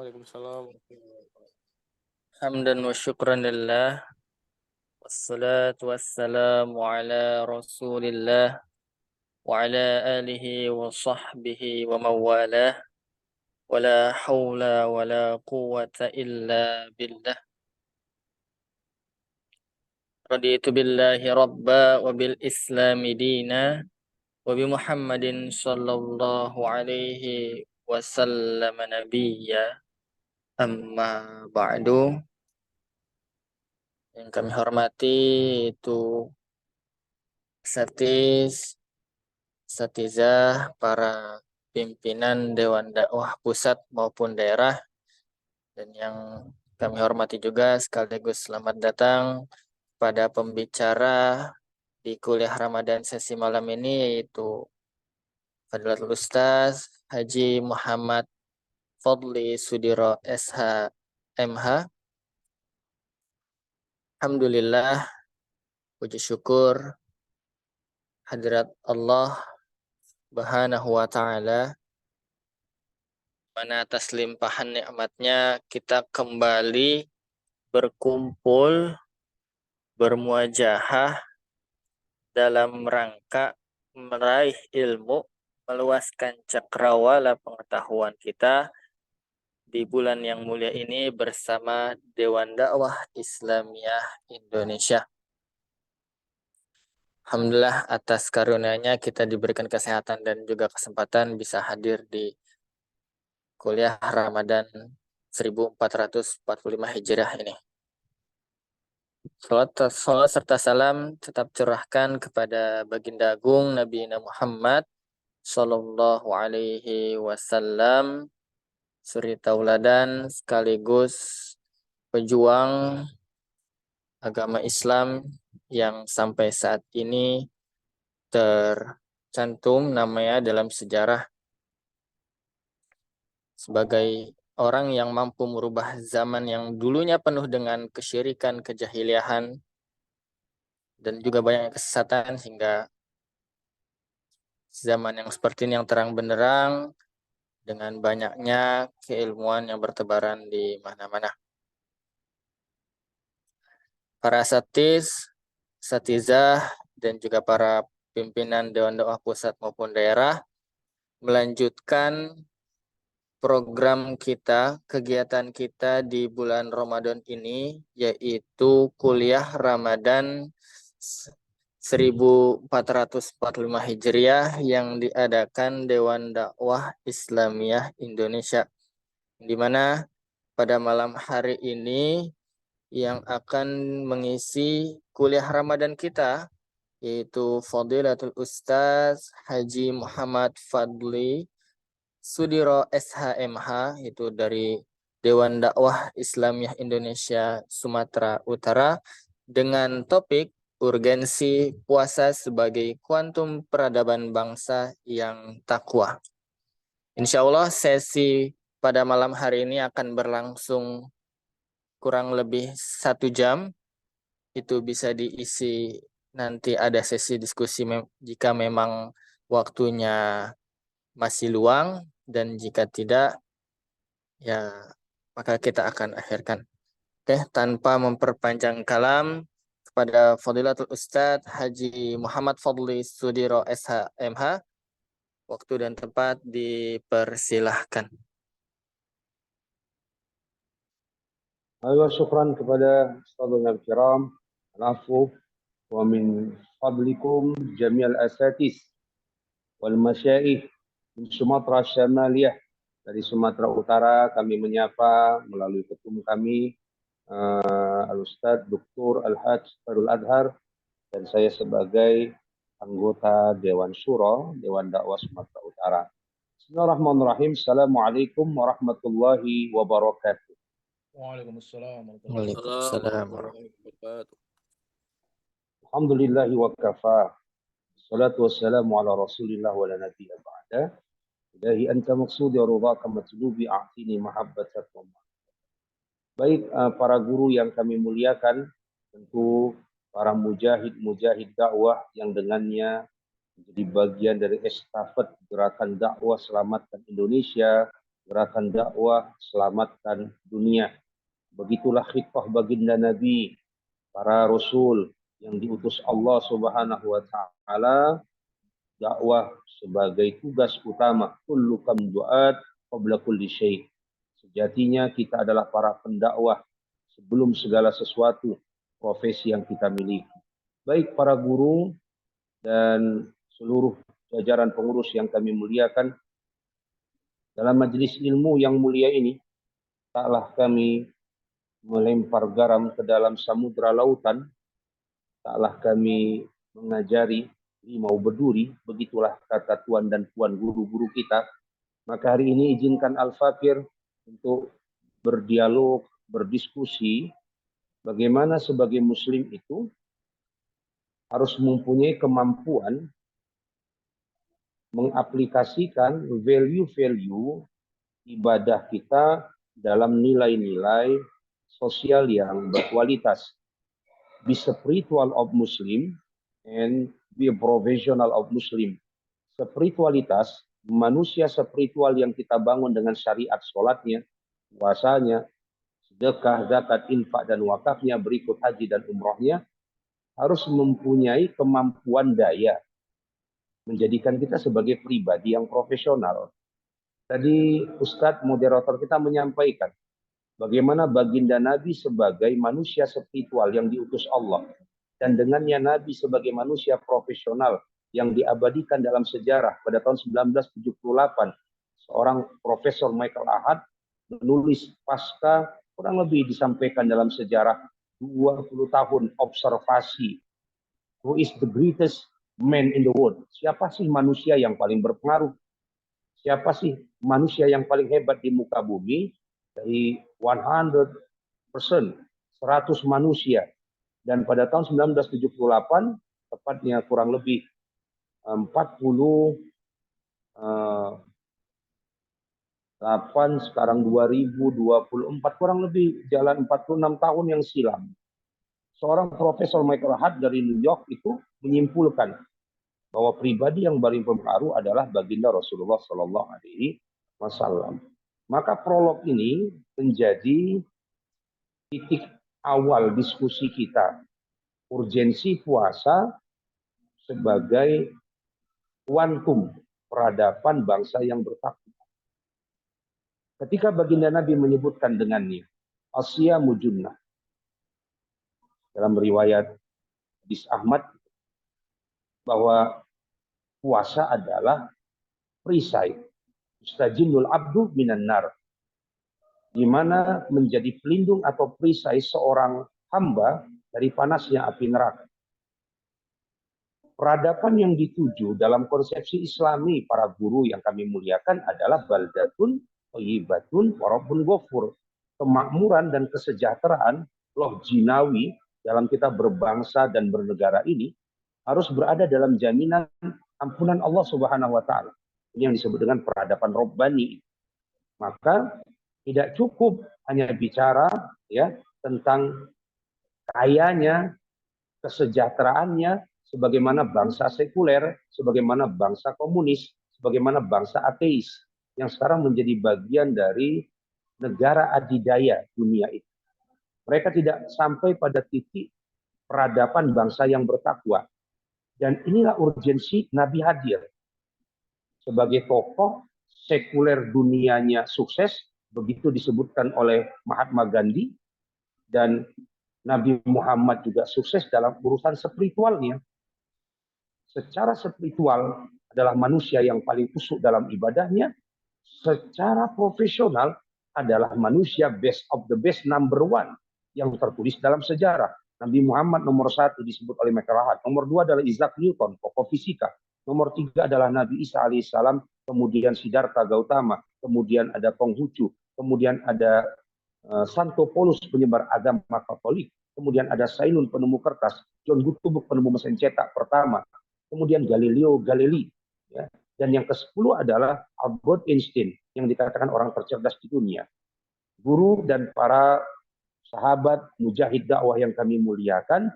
Waalaikumsalam. Hamdan wa syukran lillah. Wassalatu wassalamu ala rasulillah wa ala alihi wa sahbihi wa mawalah. Wa la hawla wa la quwwata illa billah. Raditu billahi rabba wa bil islami dina wa bi Muhammadin sallallahu alaihi wasallam nabiyya. Amma ba'du. Yang kami hormati itu Satizah, para pimpinan Dewan Dakwah Pusat maupun daerah, dan yang kami hormati juga sekaligus selamat datang pada pembicara di kuliah Ramadan sesi malam ini, yaitu Fadilatul Ustaz Haji Muhammad Fadli Sudiro SH MH. Alhamdulillah, puji syukur hadirat Allah Subhanahu wa ta'ala, mana atas limpahan nikmatnya kita kembali berkumpul, bermuajahah dalam rangka meraih ilmu, meluaskan cakrawala pengetahuan kita di bulan yang mulia ini bersama Dewan Dakwah Islamiyah Indonesia. Alhamdulillah atas karunia-Nya kita diberikan kesehatan dan juga kesempatan bisa hadir di kuliah Ramadan 1445 Hijriah ini. Salawat serta salam tetap curahkan kepada baginda agung Nabi Muhammad Sallallahu Alaihi Wasallam, suri tauladan sekaligus pejuang agama Islam yang sampai saat ini tercantum namanya dalam sejarah sebagai orang yang mampu merubah zaman yang dulunya penuh dengan kesyirikan, kejahiliahan, dan juga banyak kesesatan, sehingga zaman yang seperti ini yang terang benderang dengan banyaknya keilmuan yang bertebaran di mana-mana. Para satizah, dan juga para pimpinan Dewan Dakwah Pusat maupun daerah melanjutkan program kita, kegiatan kita di bulan Ramadan ini, yaitu kuliah Ramadan 1445 Hijriah yang diadakan Dewan Dakwah Islamiyah Indonesia, di mana pada malam hari ini yang akan mengisi kuliah Ramadan kita yaitu Fadilatul Ustaz Haji Muhammad Fadli Sudiro SHMH, itu dari Dewan Dakwah Islamiyah Indonesia Sumatera Utara, dengan topik urgensi puasa sebagai kuantum peradaban bangsa yang takwa. Insya Allah sesi pada malam hari ini akan berlangsung kurang lebih 1 jam. Itu bisa diisi, nanti ada sesi diskusi jika memang waktunya masih luang, dan jika tidak, ya maka kita akan akhirkan. Oke, tanpa memperpanjang kalam, kepada Fadilatul Ustadz Haji Muhammad Fadli Sudiro SHMH, waktu dan tempat dipersilahkan. Ayo syukran kepada Ustadzul Kiram, al-afu wa min fadlikum jami'al asatis wal masyaikh min Sumatera Syamaliyah. Dari Sumatera Utara kami menyapa melalui ketum kami Al-Ustadz Dr. Al-Hajj Farul Adhar, dan saya sebagai anggota Dewan Syuro Dewan Dakwah Sumatera Utara. Bismillahirrahmanirrahim. Assalamualaikum warahmatullahi wabarakatuh. Waalaikumsalam. Waalaikumsalam. Alhamdulillahi wa kafa. Salatu wassalamu ala rasulillah wa la nabiyya ba'da. Ilahi anta maksudi wa ridhaka matlubi a'tini mahabbatak wa Baik, para guru yang kami muliakan, tentu para mujahid dakwah yang dengannya menjadi bagian dari estafet gerakan dakwah selamatkan Indonesia gerakan dakwah selamatkan dunia. Begitulah khitbah baginda Nabi, para rasul yang diutus Allah Subhanahu wa taala. Dakwah sebagai tugas utama. Kullukum du'at qabla kulli syai'. Sejatinya kita adalah para pendakwah sebelum segala sesuatu profesi yang kita miliki. Baik para guru dan seluruh jajaran pengurus yang kami muliakan, dalam majelis ilmu yang mulia ini, taklah kami melempar garam ke dalam samudra lautan, taklah kami mengajari rimau berduri, begitulah kata tuan dan puan guru-guru kita. Maka hari ini izinkan Al-Fakir untuk berdialog, berdiskusi, bagaimana sebagai muslim itu harus mempunyai kemampuan mengaplikasikan value-value ibadah kita dalam nilai-nilai sosial yang berkualitas. Be spiritual of Muslim and be a professional of Muslim. Spiritualitas, manusia spiritual yang kita bangun dengan syariat sholatnya, puasanya, sedekah, zakat, infak, dan wakafnya, berikut haji dan umrohnya, harus mempunyai kemampuan daya menjadikan kita sebagai pribadi yang profesional. Tadi Ustadz moderator kita menyampaikan bagaimana baginda Nabi sebagai manusia spiritual yang diutus Allah, dan dengannya Nabi sebagai manusia profesional yang diabadikan dalam sejarah pada tahun 1978. Seorang Profesor Michael Ahad menulis pasca kurang lebih disampaikan dalam sejarah 20 tahun observasi. Who is the greatest man in the world? Siapa sih manusia yang paling berpengaruh? Siapa sih manusia yang paling hebat di muka bumi? Dari 100%, 100 manusia. Dan pada tahun 1978, tepatnya kurang lebih 48, sekarang 2024, kurang lebih jalan 46 tahun yang silam. Seorang Profesor Michael Hart dari New York itu menyimpulkan bahwa pribadi yang paling berpengaruh adalah baginda Rasulullah Shallallahu Alaihi Wasallam. Maka prolog ini menjadi titik awal diskusi kita. Urgensi puasa sebagai kuantum peradaban bangsa yang bertakwa. Ketika baginda Nabi menyebutkan dengannya, asyamu junnah. Dalam riwayat hadis Ahmad, bahwa puasa adalah perisai. Ustajinnul abdu minan nar. Di mana menjadi pelindung atau perisai seorang hamba dari panasnya api neraka. Peradaban yang dituju dalam konsepsi Islami para guru yang kami muliakan adalah baldatun thayyibatun wa rabbun ghafur. Kemakmuran dan kesejahteraan loh jinawi dalam kita berbangsa dan bernegara ini harus berada dalam jaminan ampunan Allah Subhanahu wa taala. Ini yang disebut dengan peradaban robbani. Maka tidak cukup hanya bicara ya tentang kayanya, kesejahteraannya sebagaimana bangsa sekuler, sebagaimana bangsa komunis, sebagaimana bangsa ateis yang sekarang menjadi bagian dari negara adidaya dunia itu. Mereka tidak sampai pada titik peradaban bangsa yang bertakwa. Dan inilah urgensi Nabi hadir. Sebagai tokoh sekuler dunianya sukses, begitu disebutkan oleh Mahatma Gandhi, dan Nabi Muhammad juga sukses dalam urusan spiritualnya. Secara spiritual adalah manusia yang paling kusuk dalam ibadahnya. Secara profesional adalah manusia best of the best, number one yang tertulis dalam sejarah. Nabi Muhammad nomor 1 disebut oleh Michael Hart. Nomor 2 adalah Isaac Newton, tokoh fisika. Nomor 3 adalah Nabi Isa alaihissalam, kemudian Siddhartha Gautama, kemudian ada Konghucu, kemudian ada Santo Paulus penyebar agama Katolik, kemudian ada Sailun penemu kertas, John Gutenberg penemu mesin cetak pertama, kemudian Galileo Galilei, ya. Dan yang ke-10 adalah Albert Einstein yang dikatakan orang tercerdas di dunia. Guru dan para sahabat mujahid dakwah yang kami muliakan,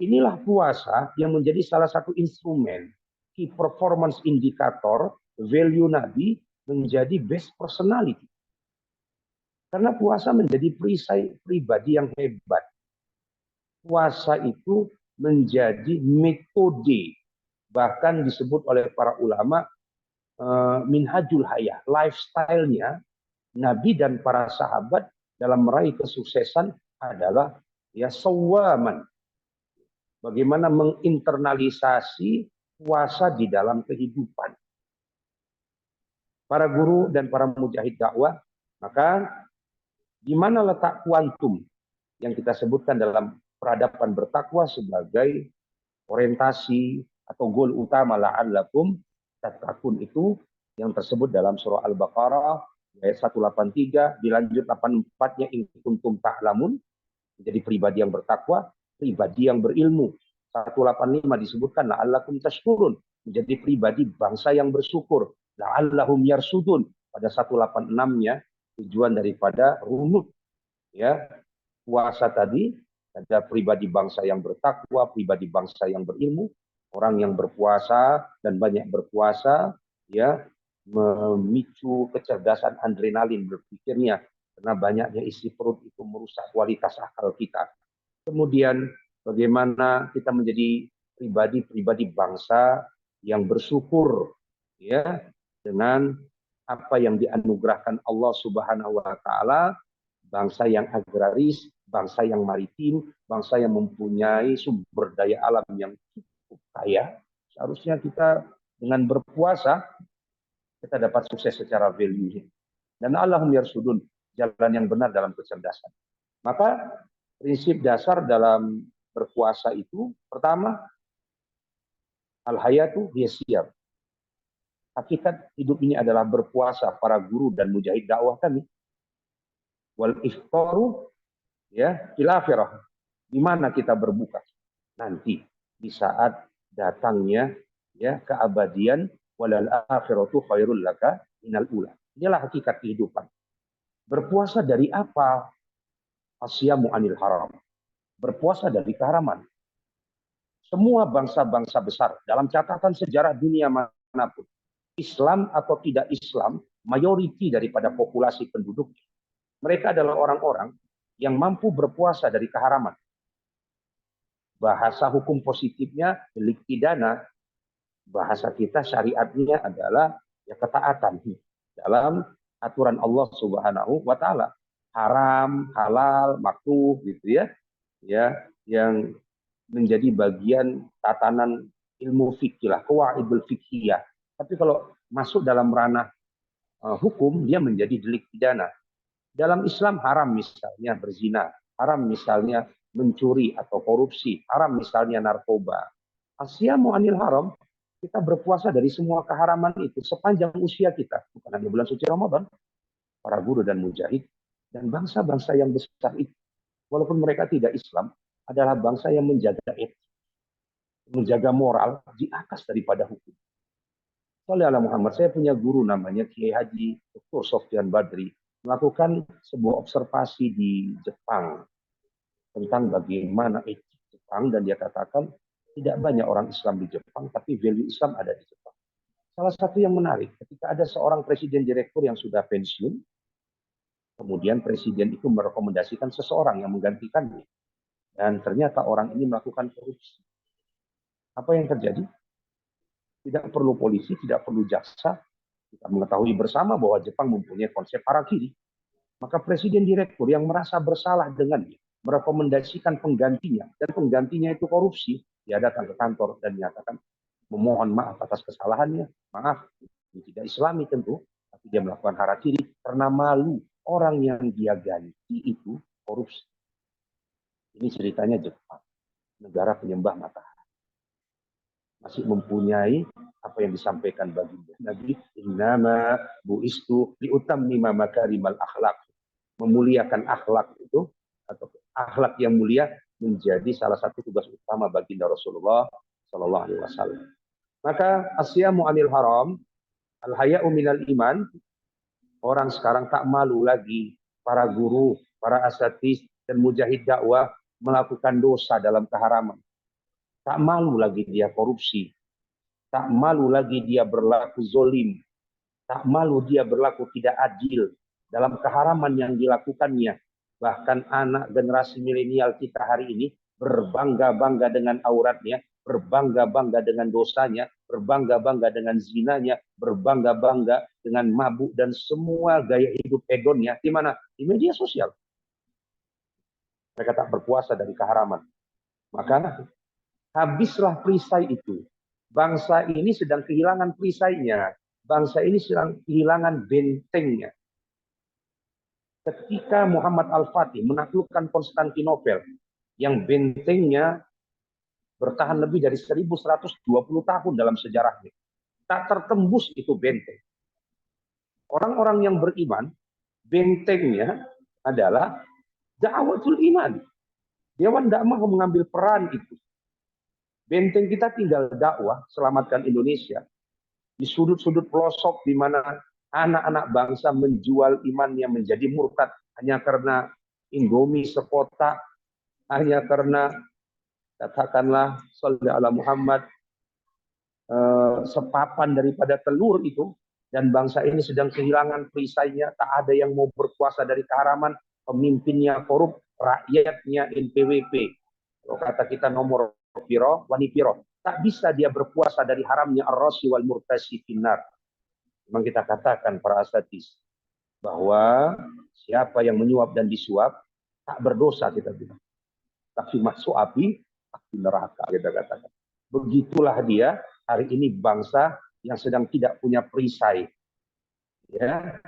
inilah puasa yang menjadi salah satu instrumen key performance indicator value Nabi menjadi best personality. Karena puasa menjadi perisai pribadi yang hebat. Puasa itu menjadi metode, bahkan disebut oleh para ulama minhajul hayah, lifestyle-nya Nabi dan para sahabat dalam meraih kesuksesan adalah ya sawaman. Bagaimana menginternalisasi puasa di dalam kehidupan. Para guru dan para mujahid dakwah, maka di mana letak kuantum yang kita sebutkan dalam peradaban bertakwa sebagai orientasi atau goal utama la'allakum tattaqun itu yang tersebut dalam surah Al-Baqarah ayat 183 dilanjut 84-nya in kuntum ta'lamun, menjadi pribadi yang bertakwa, pribadi yang berilmu. 185 disebutkan la'allakum tashkurun, menjadi pribadi bangsa yang bersyukur. La'allahum yarsudun, pada 186-nya tujuan daripada runut ya puasa tadi, ada pribadi bangsa yang bertakwa, pribadi bangsa yang berilmu, orang yang berpuasa dan banyak berpuasa ya memicu kecerdasan adrenalin berpikirnya, karena banyaknya isi perut itu merusak kualitas akal kita. Kemudian bagaimana kita menjadi pribadi-pribadi bangsa yang bersyukur ya dengan apa yang dianugerahkan Allah Subhanahu wa taala, bangsa yang agraris, bangsa yang maritim, bangsa yang mempunyai sumber daya alam yang cukup kaya. Seharusnya kita dengan berpuasa kita dapat sukses secara value. Dan Allahum yarsudun, jalan yang benar dalam kecerdasan. Maka prinsip dasar dalam berpuasa itu pertama, al-hayatu hiya. Hakikat hidup ini adalah berpuasa. Para guru dan mujahid dakwah kami, wal iftaru ya fil akhirah, di mana kita berbuka nanti di saat datangnya ya keabadian, walal akhiratu khairul laka minal ula. Inilah hakikat kehidupan. Berpuasa dari apa? Asyamu anil haram. Berpuasa dari keharaman. Semua bangsa-bangsa besar dalam catatan sejarah dunia manapun, Islam atau tidak Islam, mayoriti daripada populasi penduduk, mereka adalah orang-orang yang mampu berpuasa dari keharaman. Bahasa hukum positifnya delik pidana, bahasa kita syariatnya adalah ya ketaatan dalam aturan Allah Subhanahu wa taala. Haram, halal, makruh gitu ya. Ya, yang menjadi bagian tatanan ilmu fikih lah, qawaidul fiqhiyah. Tapi kalau masuk dalam ranah hukum, dia menjadi delik pidana. Dalam Islam haram misalnya berzina, haram misalnya mencuri atau korupsi, haram misalnya narkoba. Asyamu anil haram, kita berpuasa dari semua keharaman itu sepanjang usia kita, bukan hanya bulan suci Ramadan. Para guru dan mujahid dan bangsa-bangsa yang besar itu, walaupun mereka tidak Islam, adalah bangsa yang menjaga etik, menjaga moral di atas daripada hukum. Sallallahu alaihi Muhammad, saya punya guru namanya Kiai Haji Dr. Sofyan Badri, melakukan sebuah observasi di Jepang tentang bagaimana etik Jepang, dan dia katakan tidak banyak orang Islam di Jepang, tapi value Islam ada di Jepang. Salah satu yang menarik, ketika ada seorang presiden direktur yang sudah pensiun, kemudian presiden itu merekomendasikan seseorang yang menggantikannya, dan ternyata orang ini melakukan korupsi. Apa yang terjadi? Tidak perlu polisi, tidak perlu jaksa. Kita mengetahui bersama bahwa Jepang mempunyai konsep harakiri. Maka presiden direktur yang merasa bersalah dengannya merekomendasikan penggantinya, dan penggantinya itu korupsi, dia datang ke kantor dan menyatakan memohon maaf atas kesalahannya. Maaf, ini tidak Islami tentu, tapi dia melakukan harakiri karena malu orang yang dia ganti itu korupsi. Ini ceritanya Jepang, negara penyembah matahari. Masih mempunyai apa yang disampaikan baginda Nabi, innama buistu liutammima makarimal akhlak. Memuliakan akhlak itu, atau akhlak yang mulia, menjadi salah satu tugas utama baginda Rasulullah Sallallahu Alaihi Wasallam. Maka asyamu anil haram, al haya'u minal iman. Orang sekarang tak malu lagi, para guru, para asatidz dan mujahid dakwah melakukan dosa dalam keharaman. Tak malu lagi dia korupsi, tak malu lagi dia berlaku zolim, tak malu dia berlaku tidak adil, dalam keharaman yang dilakukannya. Bahkan anak generasi milenial kita hari ini berbangga-bangga dengan auratnya, berbangga-bangga dengan dosanya, berbangga-bangga dengan zinanya, berbangga-bangga dengan mabuk dan semua gaya hidup hedonnya. Di mana? Di media sosial. Mereka tak berpuasa dari keharaman. Maka habislah perisai itu. Bangsa ini sedang kehilangan perisainya. Bangsa ini sedang kehilangan bentengnya. Ketika Muhammad Al-Fatih menaklukkan Konstantinopel, yang bentengnya bertahan lebih dari 1120 tahun dalam sejarahnya. Tak tertembus itu benteng. Orang-orang yang beriman, bentengnya adalah da'watul iman. Dewan dakwah mengambil peran itu. Benteng kita tinggal dakwah, selamatkan Indonesia. Di sudut-sudut pelosok di mana anak-anak bangsa menjual imannya menjadi murtad hanya karena Indomie sekotak, hanya karena katakanlah sholli ala Muhammad sepapan daripada telur itu, dan bangsa ini sedang kehilangan perisainya. Tak ada yang mau berkuasa dari keharaman, pemimpinnya korup, rakyatnya NPWP. Kalau kata kita nomor piro, wani piro. Tak bisa dia berpuasa dari haramnya ar-rasi wal murtasi finnar. Memang kita katakan para asatis bahwa siapa yang menyuap dan disuap tak berdosa, kita bilang. Tapi masuk api neraka, kita katakan. Begitulah dia hari ini bangsa yang sedang tidak punya perisai. Ya,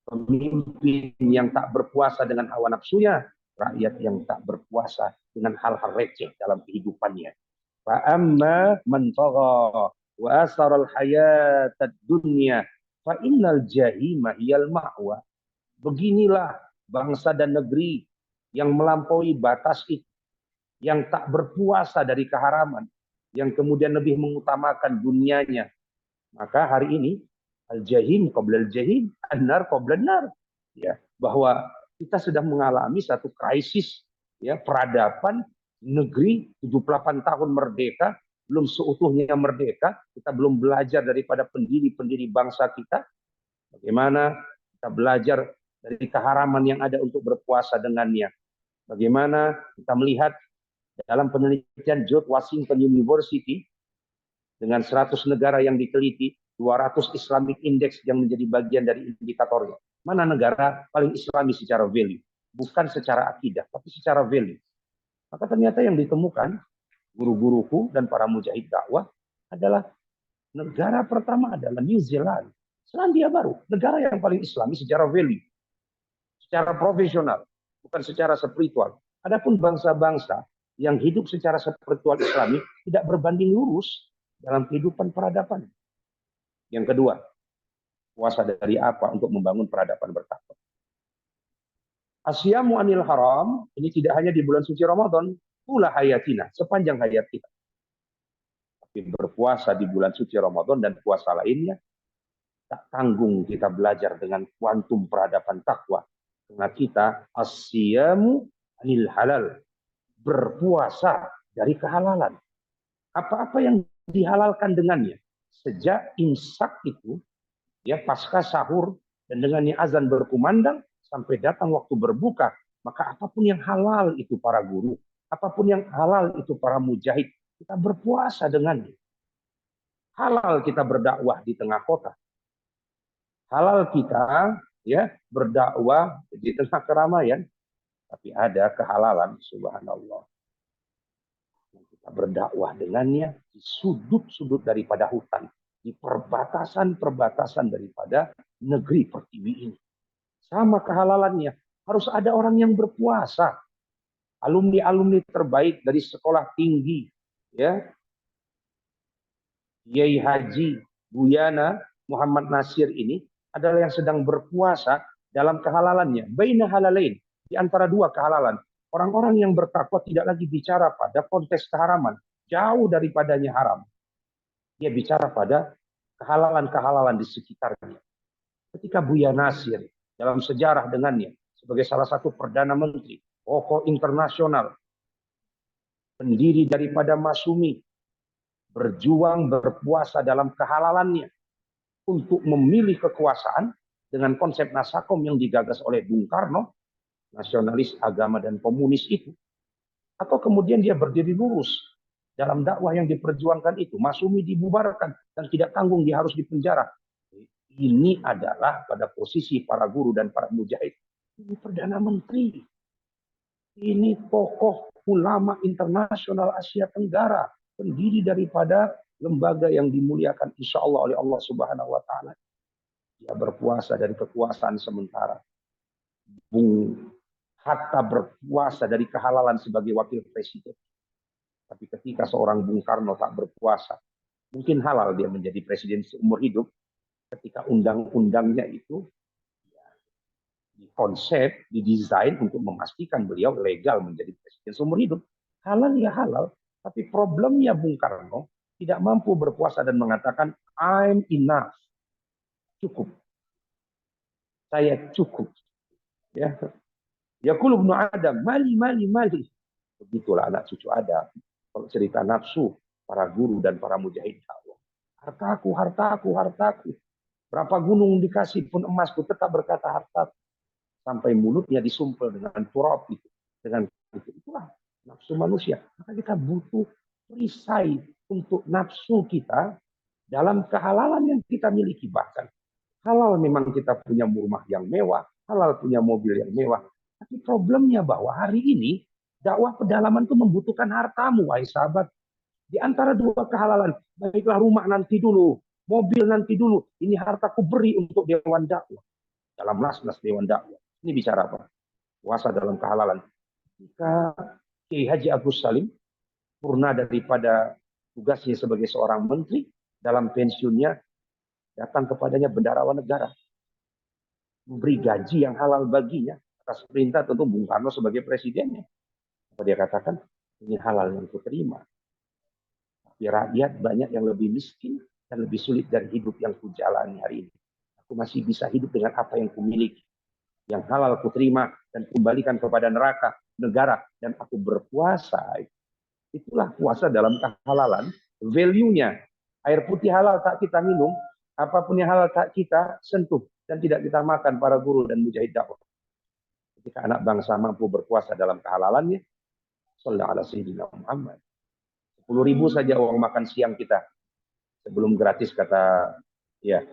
pemimpin yang tak berpuasa dengan hawa nafsunya, rakyat yang tak berpuasa dengan hal-hal receh dalam kehidupannya. Fa'amma man tagha wa asaral hayatad dunya fa innal jahima hiyal ma'wa. Beginilah bangsa dan negeri yang melampaui batas itu, yang tak berpuasa dari keharaman, yang kemudian lebih mengutamakan dunianya. Maka hari ini al-jahim qabla al-jahim, an-nar qabla an-nar. Ya, bahwa kita sedang mengalami satu krisis, ya, peradaban negeri 78 tahun merdeka, belum seutuhnya merdeka, kita belum belajar daripada pendiri-pendiri bangsa kita. Bagaimana kita belajar dari keharaman yang ada untuk berpuasa dengannya. Bagaimana kita melihat dalam penelitian George Washington University, dengan 100 negara yang diteliti, 200 Islamic Index yang menjadi bagian dari indikatornya. Mana negara paling islami secara value? Bukan secara akidah, tapi secara value. Maka ternyata yang ditemukan guru-guruku dan para mujahid dakwah adalah negara pertama adalah New Zealand. Selandia Baru, negara yang paling islami secara value, secara profesional, bukan secara spiritual. Adapun bangsa-bangsa yang hidup secara spiritual islami tidak berbanding lurus dalam kehidupan peradaban. Yang kedua, puasa dari apa untuk membangun peradaban bertakwa? Asyamu anil haram, ini tidak hanya di bulan suci Ramadan, pula hayatina, sepanjang hayat kita. Tapi berpuasa di bulan suci Ramadan dan puasa lainnya, tak tanggung kita belajar dengan kuantum peradaban takwa. Karena kita asyamu anil halal, berpuasa dari kehalalan. Apa-apa yang dihalalkan dengannya. Sejak imsak itu, ya, pasca sahur, dan dengannya azan berkumandang, sampai datang waktu berbuka, maka apapun yang halal itu para guru, apapun yang halal itu para mujahid, kita berpuasa dengannya. Halal kita berdakwah di tengah kota. Halal kita, ya, berdakwah di tengah keramaian, tapi ada kehalalan, subhanallah. Kita berdakwah dengannya di sudut-sudut daripada hutan, di perbatasan-perbatasan daripada negeri pertiwi ini. Sama kehalalannya, harus ada orang yang berpuasa. Alumni-alumni terbaik dari sekolah tinggi, ya, Kiai Haji Buyana Muhammad Nasir ini adalah yang sedang berpuasa dalam kehalalannya. Baina halalain, di antara dua kehalalan. Orang-orang yang bertakwa tidak lagi bicara pada konteks keharaman, jauh daripadanya haram. Dia bicara pada kehalalan-kehalalan di sekitarnya. Ketika Buya Nasir dalam sejarah dengannya sebagai salah satu perdana menteri, tokoh internasional, pendiri daripada Masumi, berjuang berpuasa dalam kehalalannya untuk memilih kekuasaan, dengan konsep Nasakom yang digagas oleh Bung Karno, nasionalis, agama, dan komunis itu, atau kemudian dia berdiri lurus dalam dakwah yang diperjuangkan itu, Masyumi dibubarkan dan tidak tanggung dia harus dipenjara. Ini adalah pada posisi para guru dan para mujahid. Ini Perdana Menteri. Ini tokoh ulama internasional Asia Tenggara, pendiri daripada lembaga yang dimuliakan insya Allah oleh Allah Subhanahu wa Ta'ala. Dia berpuasa dari kekuasaan sementara. Bung Hatta berpuasa dari kehalalan sebagai wakil presiden. Tapi ketika seorang Bung Karno tak berpuasa, mungkin halal dia menjadi presiden seumur hidup ketika undang-undangnya itu konsep didesain untuk memastikan beliau legal menjadi presiden seumur hidup. Halal ya halal, tapi problemnya Bung Karno tidak mampu berpuasa dan mengatakan I'm enough. Cukup. Saya cukup. Ya. Yaqulu ibnu Adam, mali. Begitulah anak cucu Adam. Kalau cerita nafsu para guru dan para mujahid dakwah. Hartaku. Berapa gunung dikasih pun emasku tetap berkata hartaku. Sampai mulutnya disumpel dengan turab itu. Dengan itu. Itulah nafsu manusia. Maka kita butuh perisai untuk nafsu kita dalam kehalalan yang kita miliki. Bahkan halal memang kita punya rumah yang mewah, halal punya mobil yang mewah. Tapi problemnya bahwa hari ini dakwah pedalaman itu membutuhkan hartamu, wahai sahabat. Di antara dua kehalalan, baiklah rumah nanti dulu, mobil nanti dulu. Ini hartaku beri untuk dewan dakwah. Dalam nas dewan dakwah. Ini bicara apa? Puasa dalam kehalalan. Jika Kiai Haji Agus Salim purna daripada tugasnya sebagai seorang menteri, dalam pensiunnya datang kepadanya bendaharawan negara. Memberi gaji yang halal baginya atas perintah tentu Bung Karno sebagai presidennya. Apa dia katakan? Ini halal yang kuterima. Tapi rakyat banyak yang lebih miskin dan lebih sulit dari hidup yang kujalani hari ini. Aku masih bisa hidup dengan apa yang kumiliki. Yang halal kuterima dan kembalikan kepada neraka, negara, dan aku berpuasa. Itulah puasa dalam kehalalan. Value-nya. Air putih halal tak kita minum, apapun yang halal tak kita sentuh dan tidak kita makan para guru dan mujahid dakwah. Ketika anak bangsa mampu berpuasa dalam kehalalannya, sallallahu alaihi sayyidina Muhammad. 10.000 saja uang makan siang kita. Sebelum gratis kata ya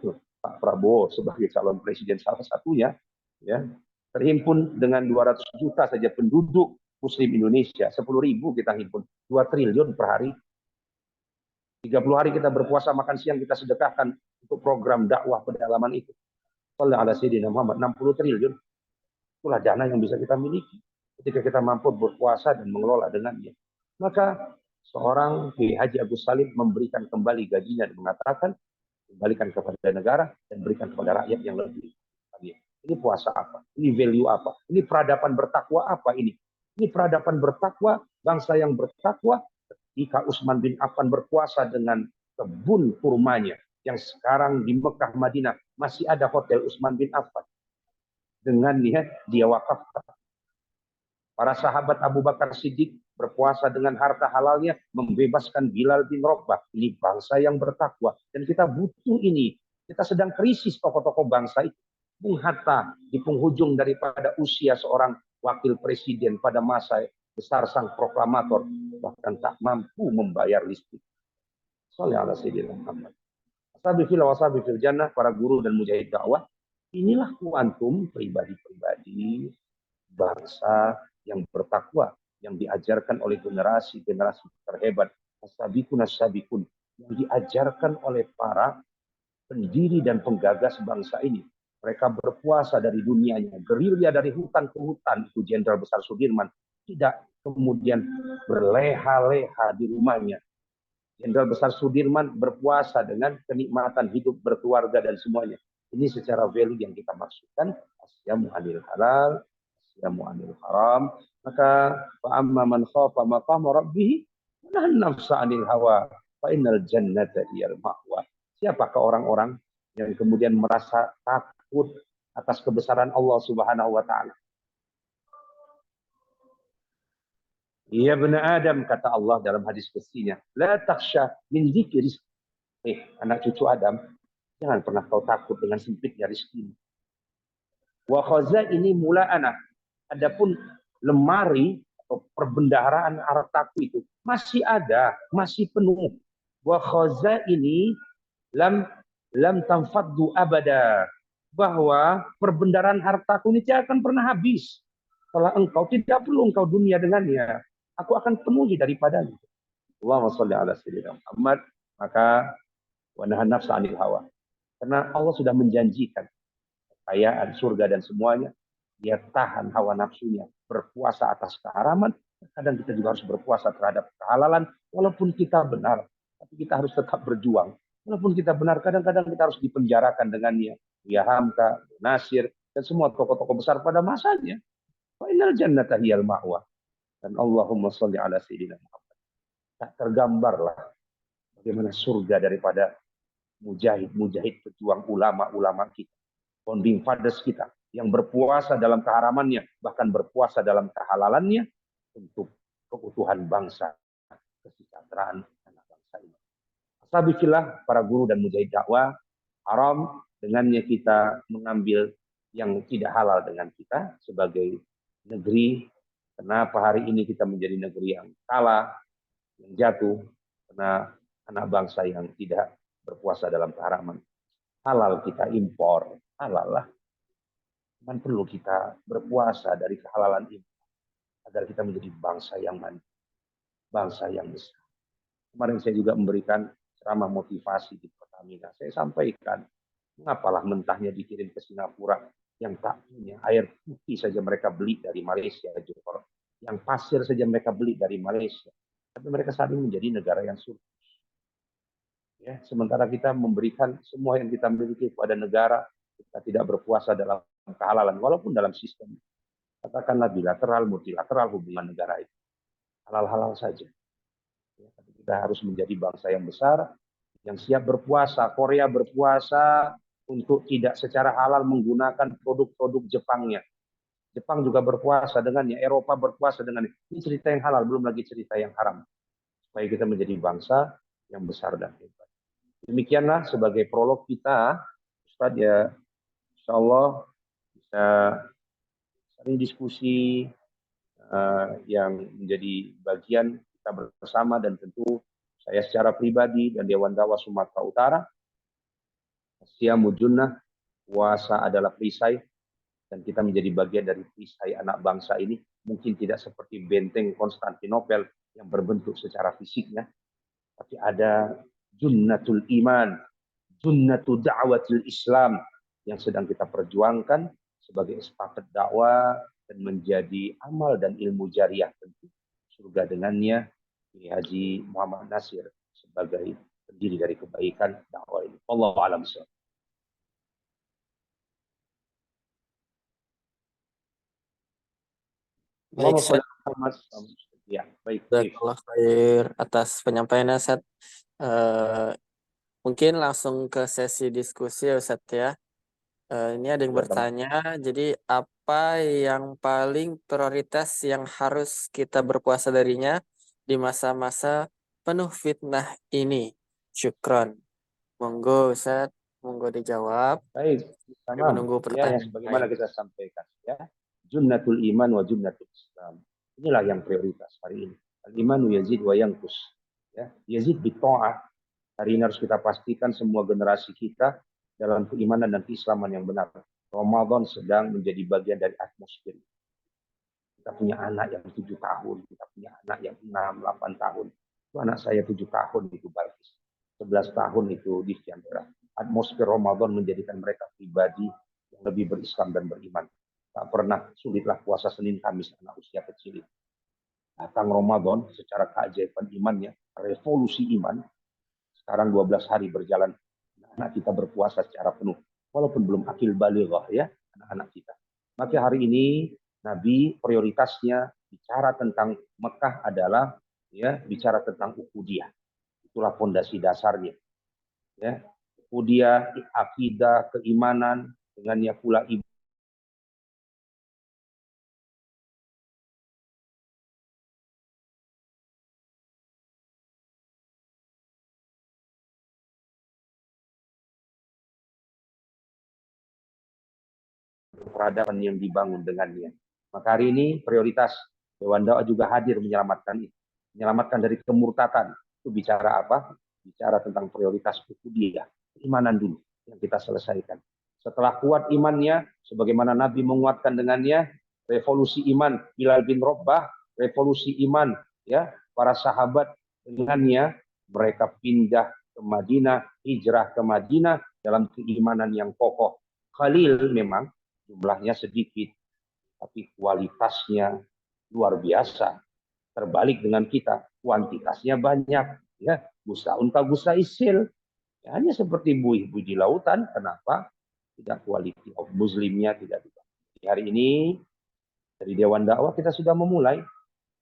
Pak Prabowo sebagai calon presiden salah satunya, ya terhimpun dengan 200 juta saja penduduk Muslim Indonesia, 10.000 kita himpun, 2 triliun per hari. 30 hari kita berpuasa makan siang kita sedekahkan untuk program dakwah pedalaman itu. Sallallahu alaihi sayyidina Muhammad, 60 triliun. Itulah dana yang bisa kita miliki ketika kita mampu berpuasa dan mengelola dengannya. Maka seorang Kiai Haji Agus Salim memberikan kembali gajinya dan mengatakan kembalikan kepada negara dan berikan kepada rakyat yang lebih. Ini puasa apa? Ini value apa? Ini peradaban bertakwa apa ini? Ini peradaban bertakwa, bangsa yang bertakwa. Ketika Utsman bin Affan berpuasa dengan kebun kurmanya yang sekarang di Mekah Madinah masih ada hotel Utsman bin Affan. Dengan dia wakafkan. Para sahabat Abu Bakar Siddiq berpuasa dengan harta halalnya membebaskan Bilal bin Rabah. Ini bangsa yang bertakwa dan kita butuh ini. Kita sedang krisis tokoh-tokoh bangsa itu. Bung Hatta di penghujung daripada usia seorang wakil presiden pada masa besar sang proklamator bahkan tak mampu membayar listrik. Sallallahu alaihi wasallam. Ashabifil wasabifil jannah, para guru dan mujahid dakwah. Inilah kuantum pribadi-pribadi bangsa yang bertakwa yang diajarkan oleh generasi-generasi terhebat as-sabiqun yang diajarkan oleh para pendiri dan penggagas bangsa ini. Mereka berpuasa dari dunianya, gerilya dari hutan ke hutan, itu Jenderal Besar Sudirman. Tidak kemudian berleha-leha di rumahnya. Jenderal Besar Sudirman berpuasa dengan kenikmatan hidup berkeluarga dan semuanya. Ini secara value yang kita maksudkan. Asyamu anil halal, asyamu anil haram. Maka fa'amma man khafa maqama rabbih wa nafsa anil hawa fa innal jannata hiyal ma'wa. Siapakah orang-orang yang kemudian merasa takut atas kebesaran Allah Subhanahu wa taala? Ya bani Adam, kata Allah dalam hadis qudsinya, la takhsha min dzikri. Anak cucu Adam, jangan pernah kau takut dengan sempitnya rezeki. Wa khazaini mula'anah. Adapun lemari atau perbendaharaan hartaku itu masih ada, masih penuh. Wa khazaini lam tanfaddu abada. Bahwa perbendaharaan hartaku ini tidak akan pernah habis. Setelah engkau, tidak perlu engkau dunia dengannya. Aku akan penuhi daripadanya. Allahumma sholli ala sayyidina Muhammad. Maka wa nahan nafsa 'anil hawa. Karena Allah sudah menjanjikan kekayaan, surga dan semuanya. Dia tahan hawa nafsunya, berpuasa atas keharaman. Kadang kita juga harus berpuasa terhadap kehalalan, walaupun kita benar, tapi kita harus tetap berjuang. Walaupun kita benar, kadang-kadang kita harus dipenjarakan dengannya. Ya Hamka, Nasir, dan semua tokoh-tokoh besar pada masanya. Wa innal jannata hiyal ma'wa. Dan Allahumma sholli ala sayyidina Muhammad. Tak tergambarlah bagaimana surga daripada mujahid-mujahid pejuang ulama-ulama kita. Founding fathers kita yang berpuasa dalam keharamannya, bahkan berpuasa dalam kehalalannya untuk keutuhan bangsa, kesejahteraan anak bangsa ini. Asabiqillah, para guru dan mujahid dakwah, haram dengannya kita mengambil yang tidak halal dengan kita sebagai negeri. Kenapa hari ini kita menjadi negeri yang kalah, yang jatuh, karena anak bangsa yang tidak berpuasa dalam keharaman. Halal kita impor, halal lah. Cuman perlu kita berpuasa dari kehalalan ini agar kita menjadi bangsa yang mandiri, bangsa yang besar. Kemarin saya juga memberikan ceramah motivasi di Pertamina. Saya sampaikan, mengapalah mentahnya dikirim ke Singapura yang tak punya air putih saja mereka beli dari Malaysia, Johor. Yang pasir saja mereka beli dari Malaysia. Tapi mereka saat ini menjadi negara yang surplus. Ya, sementara kita memberikan semua yang kita miliki kepada negara, kita tidak berpuasa dalam kehalalan, walaupun dalam sistem katakanlah bilateral, multilateral hubungan negara itu halal-halal saja. Ya, tapi kita harus menjadi bangsa yang besar, yang siap berpuasa. Korea berpuasa untuk tidak secara halal menggunakan produk-produk Jepangnya. Jepang juga berpuasa dengannya, Eropa berpuasa dengannya. Ini cerita yang halal, belum lagi cerita yang haram. Supaya kita menjadi bangsa yang besar dan hebat. Demikianlah sebagai prolog kita, Ustaz ya, insya Allah bisa sering diskusi yang menjadi bagian kita bersama, dan tentu saya secara pribadi dan Dewan Dakwah Sumatera Utara, Siamu Junnah, puasa adalah perisai, dan kita menjadi bagian dari perisai anak bangsa ini. Mungkin tidak seperti benteng Konstantinopel yang berbentuk secara fisiknya, tapi ada Junnatul Iman, Junnatul Da'watil Islam yang sedang kita perjuangkan sebagai estafet dakwah dan menjadi amal dan ilmu jariah tentu. Surga dengannya, Haji Muhammad Nasir sebagai pendiri dari kebaikan dakwah ini. Allahu a'lam. Baik, Ustaz. Ya, baik. Jazakallah khair atas penyampaiannya, Ustaz. Mungkin langsung ke sesi diskusi ya, Ustaz ya. Ini ada yang bertanya, jadi apa yang paling prioritas yang harus kita berpuasa darinya di masa-masa penuh fitnah ini? Syukron. Monggo Ustaz, monggo dijawab. Baik, Kami menunggu ya, pertanyaan yang sebagaimana lain. kita sampaikan ya. Junnatul iman wa junnatul Islam. Inilah yang prioritas hari ini. Al-imanu yazid wa yanqus. Ya, yazid bi ta'ah. Hari ini harus kita pastikan semua generasi kita dalam keimanan dan keislaman yang benar. Ramadan sedang menjadi bagian dari atmosfer. Kita punya anak yang 7 tahun, kita punya anak yang 6, 8 tahun. Itu anak saya 7 tahun itu Balkis. 11 tahun itu di Chandra. Atmosfer Ramadan menjadikan mereka pribadi yang lebih berislam dan beriman. Tak pernah sulitlah puasa Senin Kamis anak usia kecil. Datang Ramadan secara keajaiban imannya, revolusi iman. Sekarang 12 hari berjalan, anak kita berpuasa secara penuh. Walaupun belum akil balighah ya, anak-anak kita. Maka hari ini Nabi prioritasnya bicara tentang Mekah adalah ya bicara tentang ukhuwah. Itulah fondasi dasarnya. Ya, ukhuwah, akidah, keimanan, dengannya pula ibadah. peradaban yang dibangun dengannya. Maka hari ini prioritas Dewan Dakwah juga hadir menyelamatkan itu. Menyelamatkan dari kemurtatan. Itu bicara apa? Bicara tentang prioritas ubudiyah, keimanan dulu yang kita selesaikan. Setelah kuat imannya, sebagaimana Nabi menguatkan dengannya, revolusi iman Bilal bin Rabah, revolusi iman ya para sahabat dengannya, mereka pindah ke Madinah, hijrah ke Madinah dalam keimanan yang kokoh. Khalil memang jumlahnya sedikit, tapi kualitasnya luar biasa. Terbalik dengan kita, kuantitasnya banyak. Ya, Gusta unta, Gusta isil. Ya, hanya seperti buih-buih di lautan. Kenapa? Tidak quality of muslimnya tidak juga. Hari ini dari Dewan Dakwah kita sudah memulai,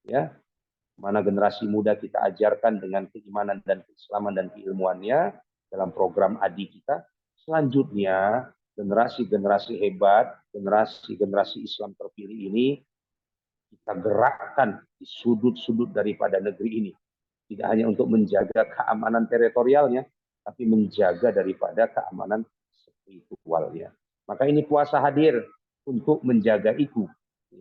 ya, mana generasi muda kita ajarkan dengan keimanan dan keislaman dan keilmuannya dalam program ADI kita. Selanjutnya generasi-generasi hebat, generasi-generasi Islam terpilih ini kita gerakkan di sudut-sudut daripada negeri ini. Tidak hanya untuk menjaga keamanan teritorialnya, tapi menjaga daripada keamanan spiritualnya. Maka ini puasa hadir untuk menjaga itu,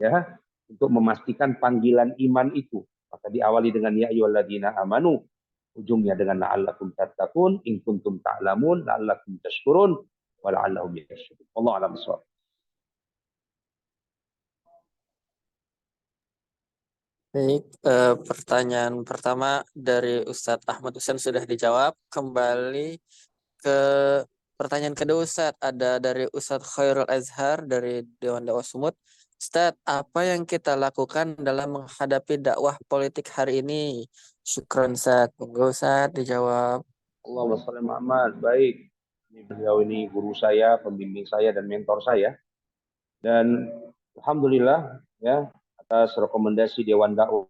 ya, untuk memastikan panggilan iman itu. Maka diawali dengan ya ayyuhalladzina amanu, ujungnya dengan la'allakum tattaqun, in kuntum ta'lamun, la'allakum tashkurun, wa la'allahum yashkurun. Wallahu a'lam bishawab. Baik, pertanyaan pertama dari Ustadz Ahmad Husain sudah dijawab. Kembali ke pertanyaan kedua Ustadz, ada dari Ustadz Khairul Azhar dari Dewan Dakwah Sumut. Ustadz, apa yang kita lakukan dalam menghadapi dakwah politik hari ini? Syukron Ustadz. Monggo Ustadz dijawab. Allahumma sholli Muhammad. Baik. Beliau ini guru saya, pembimbing saya dan mentor saya. Dan alhamdulillah ya, atas rekomendasi Dewan Dakwah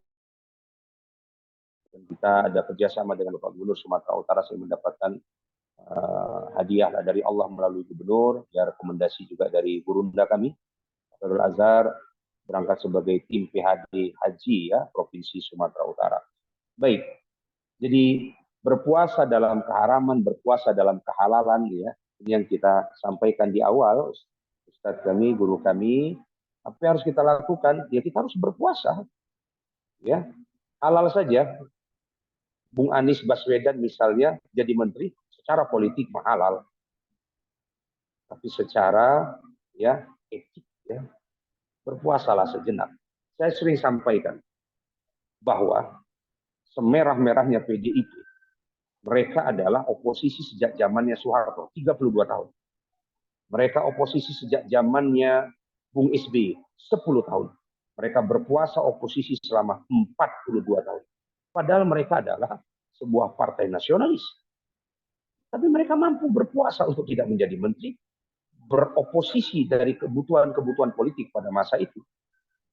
dan kita ada kerjasama dengan Bapak Gubernur Sumatera Utara, saya mendapatkan hadiah dari Allah melalui gubernur, ya rekomendasi juga dari gurunda kami, Khairul Azhar, berangkat sebagai tim PHD Haji ya Provinsi Sumatera Utara. Baik, jadi berpuasa dalam keharaman, berpuasa dalam kehalalan ya, ini yang kita sampaikan di awal, Ustadz kami, guru kami, apa yang harus kita lakukan? Ya kita harus berpuasa, ya halal saja. Bung Anies Baswedan misalnya jadi menteri, secara politik halal, tapi secara ya etik ya berpuasalah sejenak. Saya sering sampaikan bahwa semerah-merahnya PDIP, mereka adalah oposisi sejak zamannya Soeharto, 32 tahun. Mereka oposisi sejak zamannya Bung SBY, 10 tahun. Mereka berpuasa oposisi selama 42 tahun. Padahal mereka adalah sebuah partai nasionalis. Tapi mereka mampu berpuasa untuk tidak menjadi menteri, beroposisi dari kebutuhan-kebutuhan politik pada masa itu.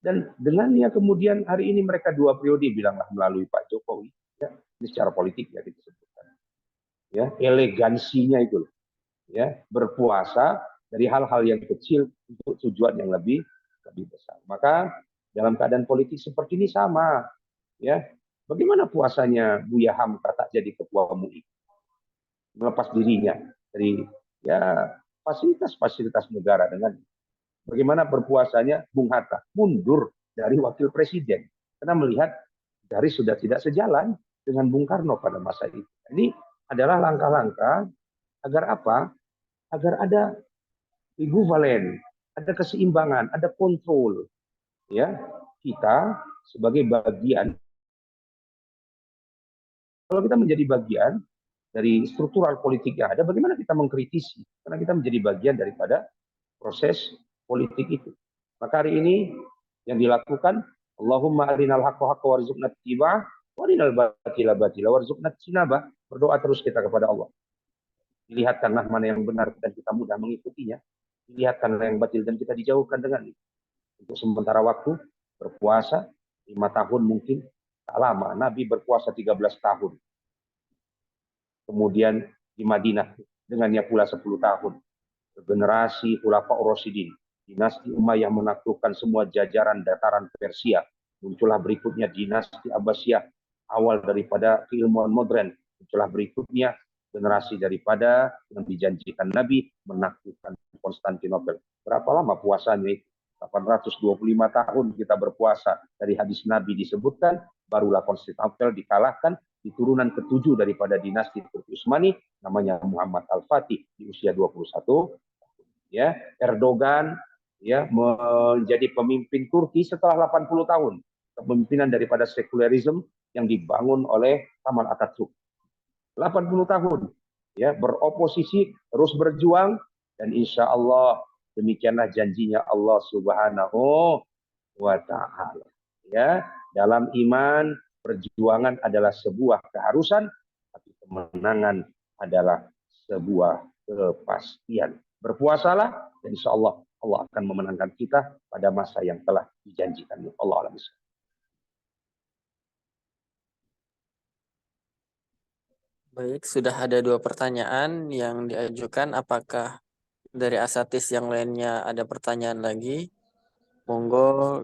Dan dengannya kemudian hari ini mereka 2 periode, bilanglah melalui Pak Jokowi. Ya, ini secara politik ya kita sebutkan. Ya, elegansinya itu. Ya, berpuasa dari hal-hal yang kecil untuk tujuan yang lebih besar. Maka dalam keadaan politik seperti ini sama. Ya, bagaimana puasanya Buya Hamka tak jadi ketua MUI? Melepas dirinya dari ya fasilitas-fasilitas negara dengan bagaimana berpuasanya Bung Hatta mundur dari wakil presiden karena melihat dari sudah tidak sejalan dengan Bung Karno pada masa itu. Ini adalah langkah-langkah agar apa? Agar ada equivalen, ada keseimbangan, ada kontrol. Ya, kita sebagai bagian, kalau kita menjadi bagian dari struktural politik yang ada, bagaimana kita mengkritisi? Karena kita menjadi bagian daripada proses politik itu. Maka hari ini yang dilakukan, Allahumma arinal haqqa haqqa warzuqna ittiba'ah wa arinal batila batila warzuqna ijtinabah. Berdoa terus kita kepada Allah. Dilihatkanlah mana yang benar dan kita mudah mengikutinya. Dilihatkanlah yang batil dan kita dijauhkan dengannya. Untuk sementara waktu berpuasa 5 tahun mungkin tak lama. Nabi berpuasa 13 tahun. Kemudian di Madinah dengannya pula 10 tahun. Generasi Khulafaur Rasyidin, dinasti Umayyah menaklukkan semua jajaran dataran Persia. Muncullah berikutnya dinasti Abbasiyah, awal daripada keilmuan modern. Muncullah berikutnya generasi daripada yang dijanjikan Nabi menaklukkan Konstantinopel. Berapa lama puasanya itu? 825 tahun kita berpuasa. Dari hadis Nabi disebutkan, barulah Konstantinopel dikalahkan di turunan ketujuh daripada dinasti Turki Utsmani, namanya Muhammad Al-Fatih di usia 21. Ya, Erdogan ya menjadi pemimpin Turki setelah 80 tahun kepemimpinan daripada sekularisme yang dibangun oleh Kemal Atatürk. 80 tahun ya beroposisi, terus berjuang, dan insya Allah demikianlah janjinya Allah Subhanahu wa Ta'ala. Ya, dalam iman perjuangan adalah sebuah keharusan, tapi kemenangan adalah sebuah kepastian. Berpuasalah, dan insya Allah Allah akan memenangkan kita pada masa yang telah dijanjikan. Allah alam. Baik, sudah ada 2 pertanyaan yang diajukan. Apakah dari asatis yang lainnya ada pertanyaan lagi? Monggo.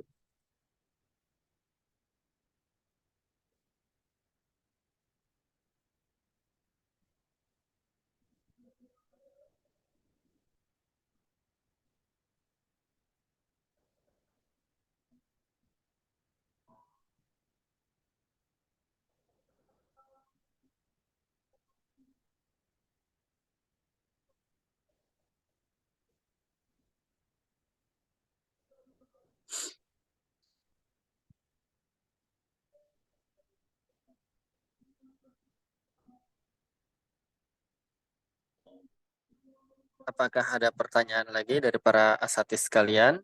Apakah ada pertanyaan lagi dari para asatis sekalian?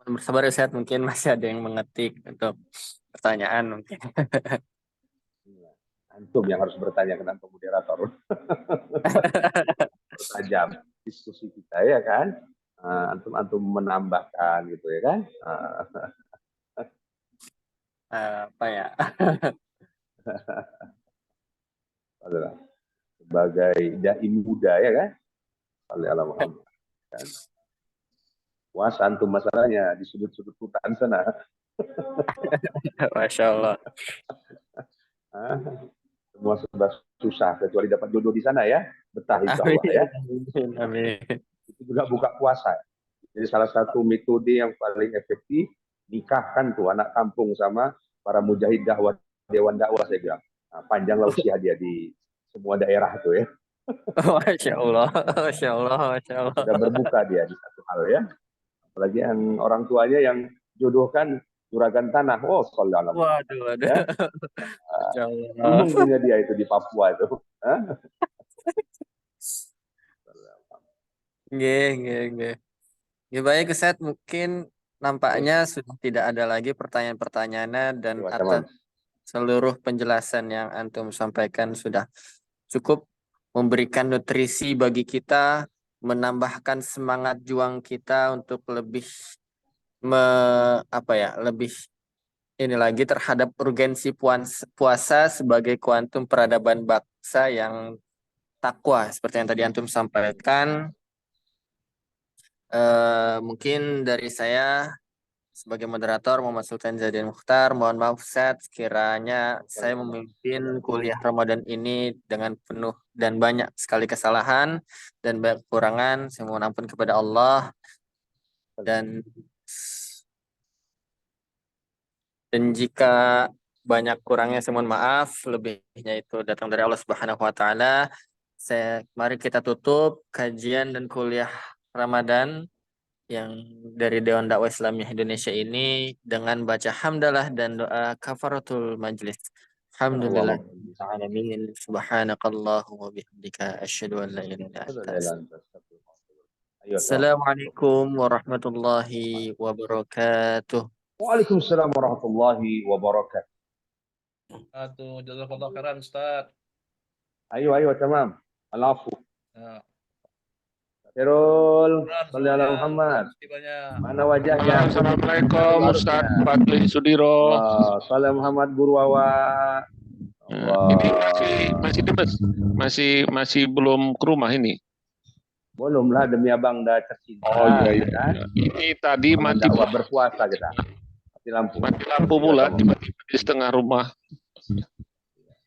Mohon bersabar ya, Ustaz. Mungkin masih ada yang mengetik untuk pertanyaan mungkin. Antum yang harus bertanya ke antum moderator. Tajam diskusi kita ya kan. Antum menambahkan gitu ya kan. Apa ya? Sebagai dai muda ya kan. Alhamdulillah Muhammad. Kan. Wah, antum masalahnya di sudut-sudut hutan sana. Masya Allah. Semua sudah susah kecuali dapat jodoh di sana ya. Betah insya Allah ya. Amin. Itu juga buka puasa. Jadi salah satu metode yang paling efektif, nikahkan tuh anak kampung sama para mujahid dakwah, dewan dakwah saya bilang. Nah, panjanglah usia dia di semua daerah tuh ya. Masya Allah, Masya Allah, Masya Allah. Sudah berbuka dia di satu hal ya. Apalagi yang orang tuanya yang jodohkan juragan tanah. Oh, sallallahu. Waduh, waduh. Ya. Masya Allah. Bingung punya dia itu di Papua itu. Nggih. Ya, baik, Ustaz. Mungkin nampaknya sudah tidak ada lagi pertanyaan-pertanyaannya dan atas seluruh penjelasan yang Antum sampaikan sudah cukup memberikan nutrisi bagi kita, menambahkan semangat juang kita untuk lebih lebih ini lagi terhadap urgensi puasa sebagai kuantum peradaban bangsa yang takwa seperti yang tadi Antum sampaikan. Mungkin dari saya sebagai moderator Muhammad Sultan Zadin Mukhtar, mohon maaf Ustaz sekiranya saya memimpin kuliah Ramadan ini dengan penuh dan banyak sekali kesalahan dan banyak kekurangan. Saya mohon ampun kepada Allah dan jika banyak kurangnya saya mohon maaf, lebihnya itu datang dari Allah Subhanahu wa taala. Mari kita tutup kajian dan kuliah Ramadan yang dari Dewan Dakwah Islamiyah Indonesia ini dengan baca hamdalah dan doa kafaratul majlis. Alhamdulillah alamin. Subhanakallahu wa bihamdika asyhadu an la ilaha illa anta. Assalamualaikum warahmatullahi wabarakatuh. Waalaikumsalam warahmatullahi wabarakatuh. Jazakallah khairan Ustaz. Ayo, tamam. Al-afu. Ya, Khairul. khairan Salli ala semuanya. Muhammad. Terima kasih banyak. Mana wajahnya? Assalamualaikum Ustaz Fadli Sudiro. Wah, Salam Muhammad Guru Awa. Ini masih demes, masih belum ke rumah ini. Belum lah, demi abang dah tercinta. Oh iya. Kan? Ini tadi mati Dakwah berpuasa kita. Mati lampu. lampu pula tiba-tiba di setengah rumah.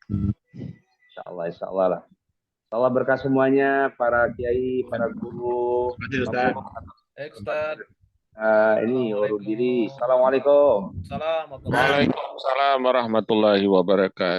Insya Allah lah. Insya Allah berkah semuanya, para kiai, para guru. Baik Ustaz. Ini urut diri. Assalamualaikum. Salam. Waalaikumsalam warahmatullahi wabarakatuh.